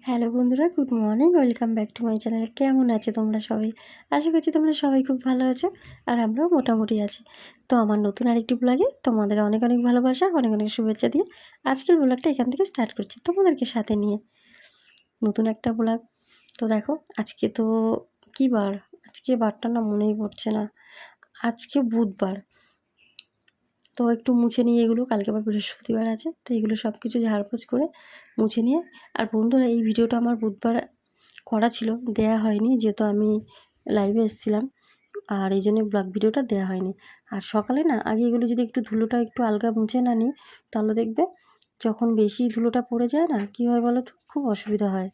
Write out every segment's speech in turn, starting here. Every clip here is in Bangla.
হ্যালো বন্ধুরা, good morning. Welcome back to my channel. কেমন আছো তোমরা সবাই? আশা করছি তোমরা সবাই খুব ভালো আছো আর আমরাও মোটামুটি আছি। তো আমার নতুন আরেকটি ব্লগে তোমাদের অনেক অনেক ভালোবাসা, অনেক অনেক শুভেচ্ছা দিয়ে আজকের ব্লগটা এখান থেকে স্টার্ট করছি তোমাদেরকে সাথে নিয়ে। নতুন একটা ব্লগ। তো দেখো, আজকে তো কী বার? আজকে বারটা না মনেই পড়ছে না। আজকে বুধবার। তো একটু মুছে নিয়ে এগুলো, কালকে আবার বৃহস্পতিবার আছে, তো এগুলো সব কিছু ঝাড়পোছ করে মুছে নিয়ে। আর বন্ধুরা, এই ভিডিওটা আমার বুধবার করা ছিল, দেয়া হয়নি যেহেতু আমি লাইভে এসেছিলাম, আর এই জন্য ব্লগ ভিডিওটা দেওয়া হয়নি। আর সকালে না আগে এগুলো যদি একটু ধুলোটা একটু আলগা মুছে না নিই, তাহলে দেখবে যখন বেশি ধুলোটা পড়ে যায় না, কী হয় বলো তো, খুব অসুবিধা হয়।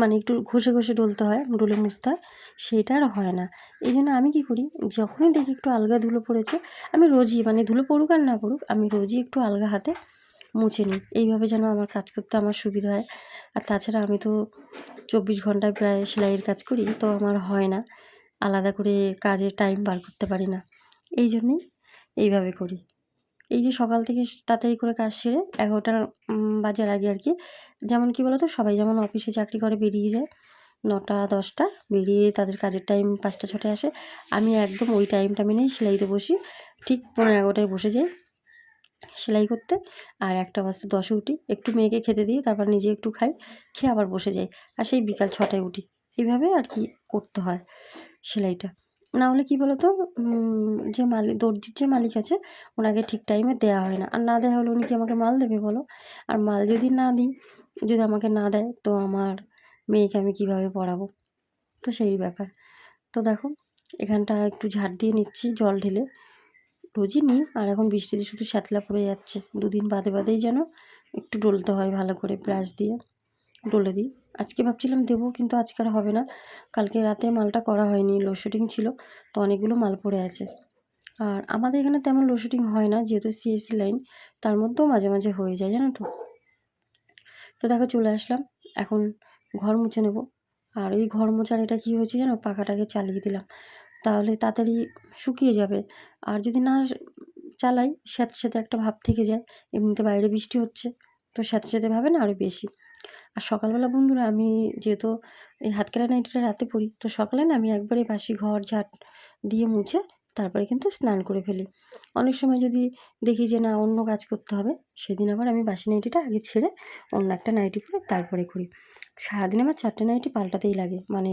মানে একটু ঘষে ঘষে ডলতে হয়, ডলে মুছতে হয়, সেটা আর হয় না। এই জন্য আমি কী করি, যখনই দেখি একটু আলগা ধুলো পড়েছে, আমি রোজই, মানে ধুলো পড়ুক আর না পড়ুক, আমি রোজই একটু আলগা হাতে মুছে নিই। এইভাবে যেন আমার কাজ করতে আমার সুবিধা হয়। আর তাছাড়া আমি তো 24 ঘন্টায় প্রায় সেলাইয়ের কাজ করি, তো আমার হয় না, আলাদা করে কাজের টাইম বার করতে পারি না। এই জন্যেই এইভাবে করি। এই যে সকাল থেকে তাড়াতাড়ি করে কাজ সেরে 11টা বাজার আগে আর কি, যেমন কি বলো তো, সবাই যেমন অফিসে চাকরি করে বেরিয়ে যায় 9টা 10টা, বেরিয়ে তাদের কাজের টাইম 5টা 6টায় আসে। আমি একদম ওই টাইমটা মেনেই সেলাইতে বসি। ঠিক 11:30টায় বসে যাই সেলাই করতে, আর 1টা বাজতে 10-এ উঠি, একটু মেয়েকে খেতে দিই, তারপর নিজে একটু খাই, খেয়ে আবার বসে যাই, আর সেই বিকাল 6টায় উঠি। এইভাবে আর কি করতে হয় সেলাইটা। না হলে কী বলো তো, যে দর্জির যে মালিক আছে, ওনাকে ঠিক টাইমে দেওয়া হয় না। আর না দেওয়া হলে উনি কি আমাকে মাল দেবে বলো? আর মাল যদি না দিই, যদি আমাকে না দেয়, তো আমার মেয়েকে আমি কীভাবে পড়াবো? তো সেই ব্যাপার। তো দেখো, এখানটা একটু ঝাড় দিয়ে নিচ্ছি জল ঢেলে। রোজই নিই, আর এখন বৃষ্টিতে শুধু শ্যাতলা পড়ে যাচ্ছে। 2 দিন বাদে বাদেই যেন একটু ডলতে হয় ভালো করে, ব্রাশ দিয়ে ডলে দিই। আজকে ভাবছিলাম দেবো, কিন্তু আজকে আর হবে না। কালকে রাতে মালটা করা হয়নি, লোডশেডিং ছিল, তো অনেকগুলো মাল পড়ে আছে। আর আমাদের এখানে তেমন লোডশেডিং হয় না, যেহেতু সিএসসি লাইন, তার মধ্যেও মাঝে মাঝে হয়ে যায়, জানো তো। তো দেখো চলে আসলাম, এখন ঘর মুছে নেব। আর এই ঘর মোছার এটা কী হয়েছে জানো, পাখাটাকে চালিয়ে দিলাম, তাহলে তাড়াতাড়ি শুকিয়ে যাবে। আর যদি না চালাই, স্যাঁতে স্যাঁতে একটা ভাব থেকে যায়। এমনিতে বাইরে বৃষ্টি হচ্ছে, তো স্যাঁতে স্যাঁতে ভাবে না আরও বেশি। আর সকালবেলা বন্ধুরা, আমি যেহেতু এই হাতকড়া নাইটিটা রাতে পরি, তো সকালে না আমি একবারে বাসি ঘর ঝাঁট দিয়ে মুছে তারপরে কিন্তু স্নান করে ফেলি। অনেক সময় যদি দেখি যে না অন্য কাজ করতে হবে, সেদিন আবার আমি বাসি নাইটিটা আগে ছেড়ে অন্য একটা নাইটি পরে তারপরে করি। সারাদিন আমার 4টে নাইটি পাল্টাতেই লাগে, মানে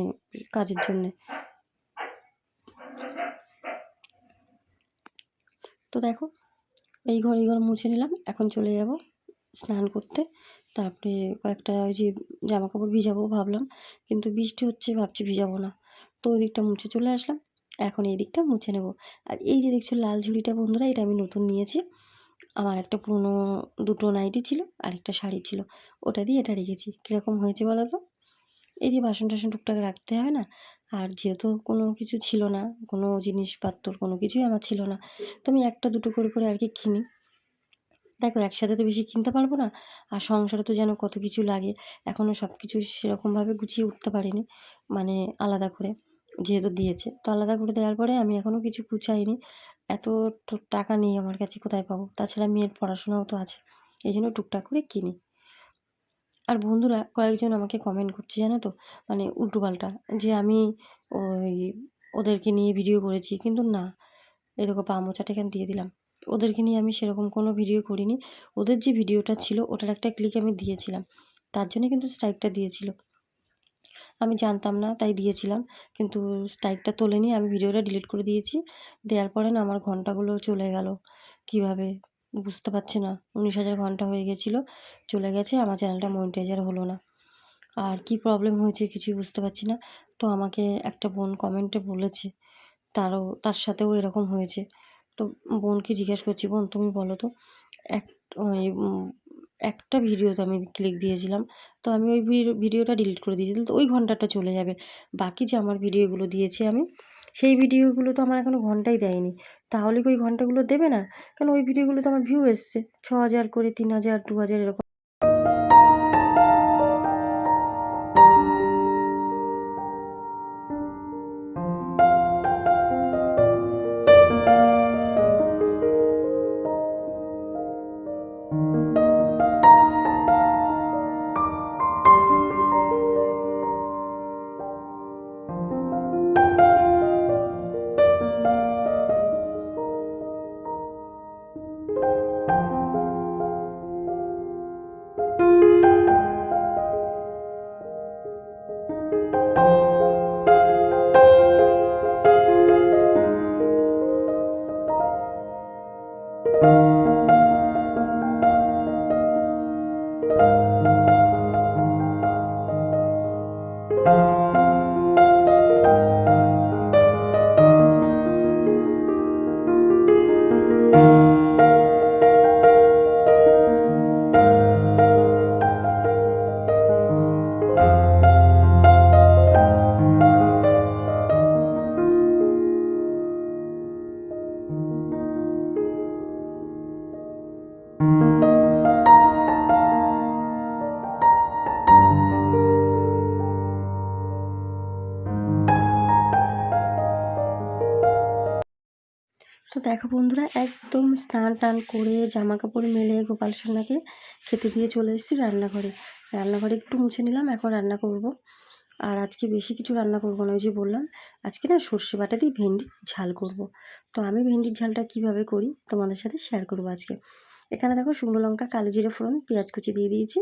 কাজের জন্যে। তো দেখো, এই ঘর মুছে নিলাম, এখন চলে যাব স্নান করতে। তারপরে কয়েকটা ওই যে জামাকাপড় ভিজাবো ভাবলাম, কিন্তু বৃষ্টি হচ্ছে, ভাবছি ভিজাবো না, তো ওই দিকটা মুছে চলে আসলাম। এখন এই দিকটা মুছে নেব। আর এই যে দেখছো লাল ঝুড়িটা বন্ধুরা, এটা আমি নতুন নিয়েছি। আমার একটা পুরনো 2টো নাইটি ছিল আর একটা শাড়ি ছিল, ওটা দিয়ে এটা রেখেছি। কীরকম হয়েছে বলো তো? এই যে বাসন টাসন টুকটাক রাখতে হয় না, আর যেহেতু কোনো কিছু ছিল না, কোনো জিনিসপত্র কোনো কিছুই আমার ছিল না, তো আমি একটা দুটো করে আর কি কিনি। দেখো, একসাথে তো বেশি কিনতে পারবো না, আর সংসারে তো যেন কত কিছু লাগে। এখনও সব কিছু সেরকমভাবে গুছিয়ে উঠতে পারিনি, মানে আলাদা করে যেহেতু দিয়েছে, তো আলাদা করে দেওয়ার পরে আমি এখনও কিছু গুছাইনি। এত তো টাকা নেই আমার কাছে, কোথায় পাবো? তাছাড়া মেয়ের পড়াশোনাও তো আছে, এই জন্য টুকটাক করে কিনি। আর বন্ধুরা, কয়েকজন আমাকে কমেন্ট করছে জানো তো, মানে উল্টোপাল্টা, যে আমি ওই ওদেরকে নিয়ে ভিডিও করেছি, কিন্তু না। এই দেখো পা মোছাটা এখানে দিয়ে দিলাম। ওদেরকে নিয়ে আমি সেরকম কোনো ভিডিও করিনি। ওদের যে ভিডিওটা ছিল, ওটার একটা ক্লিক আমি দিয়েছিলাম, তার জন্য কিন্তু স্ট্রাইকটা দিয়েছিল। আমি জানতাম না তাই দিয়েছিলাম, কিন্তু স্ট্রাইকটা তোলেনি, আমি ভিডিওটা ডিলিট করে দিয়েছি। দেওয়ার পরে না আমার ঘন্টাগুলো চলে গেল কীভাবে বুঝতে পারছি না। 19,000 ঘন্টা হয়ে গেছিলো, চলে গেছে, আমার চ্যানেলটা মনিটাইজার হলো না। আর কি প্রবলেম হয়েছে কিছুই বুঝতে পারছি না। তো আমাকে একটা বোন কমেন্টে বলেছে তার সাথেও এরকম হয়েছে। তো বোনকে জিজ্ঞেস করছি, বোন তুমি বলো তো, এক ওই একটা ভিডিওতে আমি ক্লিক দিয়েছিলাম, তো আমি ওই ভিডিওটা ডিলিট করে দিয়েছি, তো ওই ঘন্টাটা চলে যাবে। বাকি যে আমার ভিডিওগুলো দিয়েছি আমি, সেই ভিডিওগুলো তো আমার এখনও ঘন্টাই দেয়নি। তাহলে কি ওই ঘন্টাগুলো দেবে না? কারণ ওই ভিডিওগুলোতে আমার ভিউ এসছে 6,000 করে, 3,000, 2,000 এরকম। তো দেখো বন্ধুরা, একদম স্নান টান করে জামা কাপড় মেলে গোপাল সোনাকে খেতে দিয়ে চলে এসেছি রান্নাঘরে। রান্নাঘরে একটু মুছে নিলাম, এখন রান্না করব। আর আজকে বেশি কিছু রান্না করব না, ওই যে বললাম আজকে না সর্ষে বাটা দিয়ে ভেন্ডির ঝাল করব। তো আমি ভেন্ডির ঝালটা কিভাবে করি তোমাদের সাথে শেয়ার করব আজকে। এখানে দেখো শুকনো লঙ্কা, কালো জিরে ফোড়ন, পেঁয়াজ কুচি দিয়ে দিয়েছি।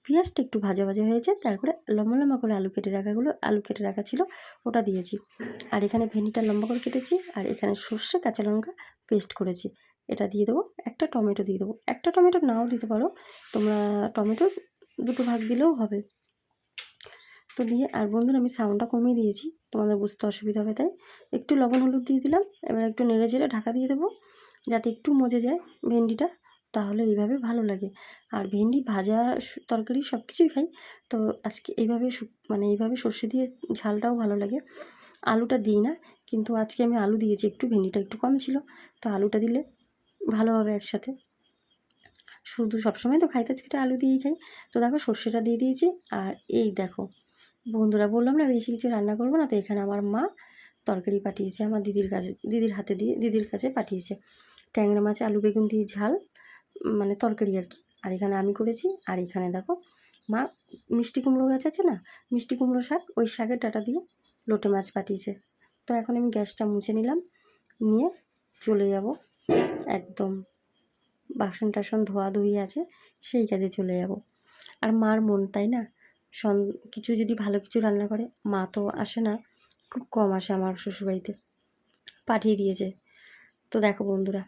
পেঁয়াজটা একটু ভাজা ভাজা হয়েছে, তারপরে লম্বা লম্বা করে আলু কেটে রাখা ছিল, ওটা দিয়েছি। আর এখানে ভেন্ডিটা লম্বা করে কেটেছি, আর এখানে সর্ষে কাঁচা লঙ্কা পেস্ট করেছি, এটা দিয়ে দেবো। একটা টমেটো দিয়ে দেবো, একটা টমেটো নাও দিতে পারো তোমরা, টমেটো দুটো ভাগ দিলেও হবে। তো দিয়ে আর বন্ধুরা আমি সাউন্ডটা কমিয়ে দিয়েছি, তোমাদের বুঝতে অসুবিধা হবে তাই। একটু লবণ হলুদ দিয়ে দিলাম, এবার একটু নেড়ে চেড়ে ঢাকা দিয়ে দেবো যাতে একটু মজে যায় ভেন্ডিটা, তাহলে এইভাবে ভালো লাগে। আর ভেন্ডি ভাজা তরকারি সব কিছুই খাই, তো আজকে এইভাবে মানে এইভাবে সর্ষে দিয়ে ঝালটাও ভালো লাগে। আলুটা দিই না, কিন্তু আজকে আমি আলু দিয়েছি, একটু ভেন্ডিটা একটু কম ছিল, তো আলুটা দিলে ভালো হবে একসাথে। শুধু সবসময় তো খাইতে আজকে আলু দিয়েই খাই। তো দেখো সর্ষেটা দিয়ে দিয়েছি। আর এই দেখো বন্ধুরা, বললাম না বেশি কিছু রান্না করবো না, তো এখানে আমার মা তরকারি পাঠিয়েছে আমার দিদির কাছে পাঠিয়েছে। ট্যাংরা মাছ আলু বেগুন দিয়ে ঝাল, মানে তরকারি আর কি। আর এখানে আমি করেছি। আর এখানে দেখো মা মিষ্টি কুমড়ো গাছ আছে না, মিষ্টি কুমড়ো শাক, ওই শাকের ডাঁটা দিয়ে লোটে মাছ পাঠিয়েছে। তো এখন আমি গ্যাসটা মুছে নিলাম, নিয়ে চলে যাব একদম, বাসন টাসন ধোয়াধুয়ি আছে, সেই কাজে চলে যাব। আর মার মন তাই না, কিছু যদি ভালো কিছু রান্না করে, মা তো আসে না, খুব কম আসে আমার শ্বশুরবাড়িতে, পাঠিয়ে দিয়েছে। তো দেখো বন্ধুরা,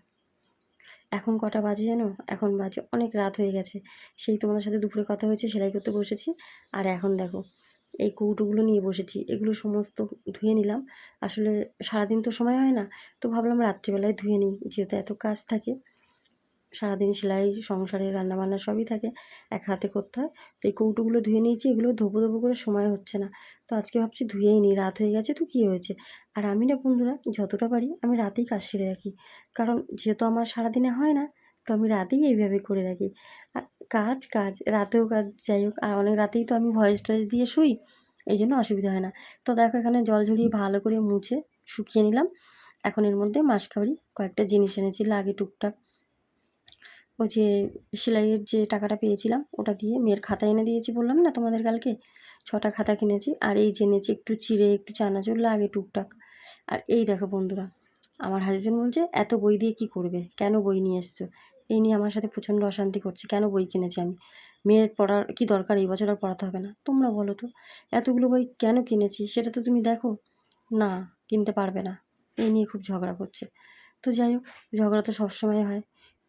এখন কটা বাজে জানো, এখন বাজে অনেক রাত হয়ে গেছে। সেই তোমাদের সাথে দুপুরে কথা হয়েছে, সেলাই করতে বসেছি। আর এখন দেখো এই কৌটোগুলো নিয়ে বসেছি, এগুলো সমস্ত ধুয়ে নিলাম। আসলে সারাদিন তো সময় হয় না, তো ভাবলাম রাত্রিবেলায় ধুয়ে নিই, যেহেতু এত কাজ থাকে, সারাদিন সেলাই, সংসারে রান্নাবান্না সবই থাকে, এক হাতে করতে হয়। তো এই কৌটোগুলো ধুয়ে নিয়েছি, এগুলো ধোবো ধোবো করে সময় হচ্ছে না, তো আজকে ভাবছি ধুয়েই নিই, রাত হয়ে গেছে তো কী হয়েছে। আর আমি না বন্ধুরা যতটা পারি আমি রাতেই কাজ সেরে রাখি, কারণ যেহেতু আমার সারাদিনে হয় না, তো আমি রাতেই এইভাবে করে রাখি। আর কাজ কাজ রাতেও কাজ, যাই হোক। আর অনেক রাতেই তো আমি ভয়েস টয়েস দিয়ে শুই, এই জন্য অসুবিধা হয় না। তো দেখো এখানে জল ঝরিয়ে ভালো করে মুছে শুকিয়ে নিলাম। এখন এর মধ্যে মাসকাবারি কয়েকটা জিনিস এনেছি লাগে টুকটাক, ওই যে সেলাইয়ের যে টাকাটা পেয়েছিলাম ওটা দিয়ে মেয়ের খাতা এনে দিয়েছি, বললাম না তোমাদের কালকে 6টা খাতা কিনেছি। আর এই যে এনেছি একটু চিড়ে, একটু চানাচুর লাগে টুকটাক। আর এই দেখো বন্ধুরা, আমার হাজব্যান্ড বলছে এত বই দিয়ে কি করবে, কেন বই নিয়ে এসছো, এই নিয়ে আমার সাথে প্রচণ্ড অশান্তি করছে, কেন বই কিনেছি আমি, মেয়ের পড়ার কি দরকার, এই বছর আর পড়াতে হবে না, তোমরা বলো তো এতগুলো বই কেন কিনেছি, সেটা তো তুমি দেখো না, কিনতে পারবে না, এই নিয়ে খুব ঝগড়া করছে। তো যাই হোক, ঝগড়া তো সবসময় হয়,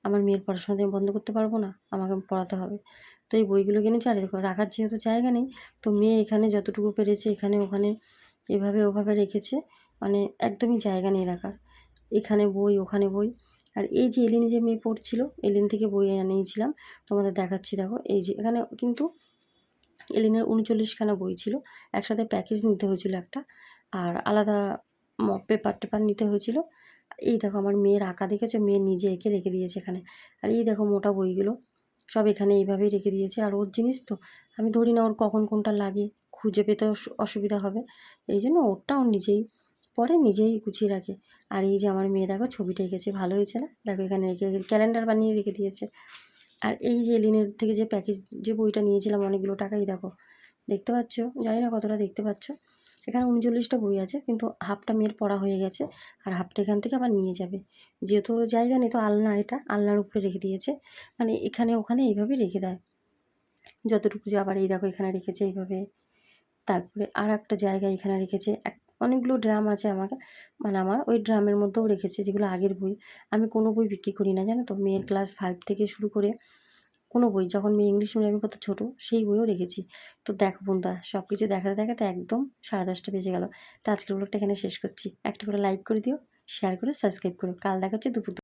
আমার মেয়ের পড়াশোনা আমি বন্ধ করতে পারবো না, আমাকে পড়াতে হবে। তো এই বইগুলো কিনেছি। আর দেখো রাখার যেহেতু জায়গা নেই, তো মেয়ে এখানে যতটুকু পেরেছে এখানে ওখানে এভাবে ওভাবে রেখেছে, মানে একদমই জায়গা নেই রাখার, এখানে বই ওখানে বই। আর এই যে এলিন যে মেয়ে পড়ছিল, এলিন থেকে বই নিয়েছিলাম, তোমাদের দেখাচ্ছি দেখো, এই যে এখানে কিন্তু এলিনের 39খানা বই ছিল, একসাথে প্যাকেজ নিতে হয়েছিল একটা, আর আলাদা পেপার টেপার নিতে হয়েছিল। এই দেখো আমার মেয়ের আঁকা দেখেছো, মেয়ে নিজে এঁকে রেখে দিয়েছে এখানে। আর এই দেখো মোটা বইগুলো সব এখানে এইভাবেই রেখে দিয়েছে। আর ওর জিনিস তো আমি ধরি না ওর কখন কোনটা লাগে, খুঁজে পেতে অসুবিধা হবে, এই জন্য ওরটা ও নিজেই পরে নিজেই গুছিয়ে রাখে। আর এই যে আমার মেয়ে দেখো ছবিটা এঁকেছে, ভালো হয়েছে না, দেখো এখানে রেখে ক্যালেন্ডার বানিয়ে রেখে দিয়েছে। আর এই যে এলিনের থেকে যে প্যাকেজ, যে বইটা নিয়েছিলাম অনেকগুলো টাকাই, দেখো দেখতে পাচ্ছ, জানি না কতটা দেখতে পাচ্ছ, এখানে 39টা বই আছে, কিন্তু হাফটা মেয়ের পড়া হয়ে গেছে, আর হাফটা এখান থেকে আবার নিয়ে যাবে, যেহেতু জায়গা নেই, তো আলনা, এটা আলনার উপরে রেখে দিয়েছে, মানে এখানে ওখানে এইভাবেই রেখে দেয় যতটুকু, যে আবার এই দেখো এখানে রেখেছে এইভাবে। তারপরে আর একটা জায়গা এখানে রেখেছে, অনেকগুলো ড্রাম আছে আমাকে, মানে আমার ওই ড্রামের মধ্যেও রেখেছে যেগুলো আগের বই। আমি কোনো বই বিক্রি করি না জানো তো, মেয়ের ক্লাস 5 থেকে শুরু করে কোনো বই, যখন মেয়ে ইংলিশ মিডিয়ামে কত ছোটো, সেই বইও রেখেছি। তো দেখো বন্ধুরা, সব কিছু দেখাতে দেখাতে একদম 10:30 বেজে গেল। তো আজকের ব্লগটা এখানে শেষ করছি। একটা করে লাইক করে দিও, শেয়ার করে সাবস্ক্রাইব করো। কাল দেখা হচ্ছে দুপুর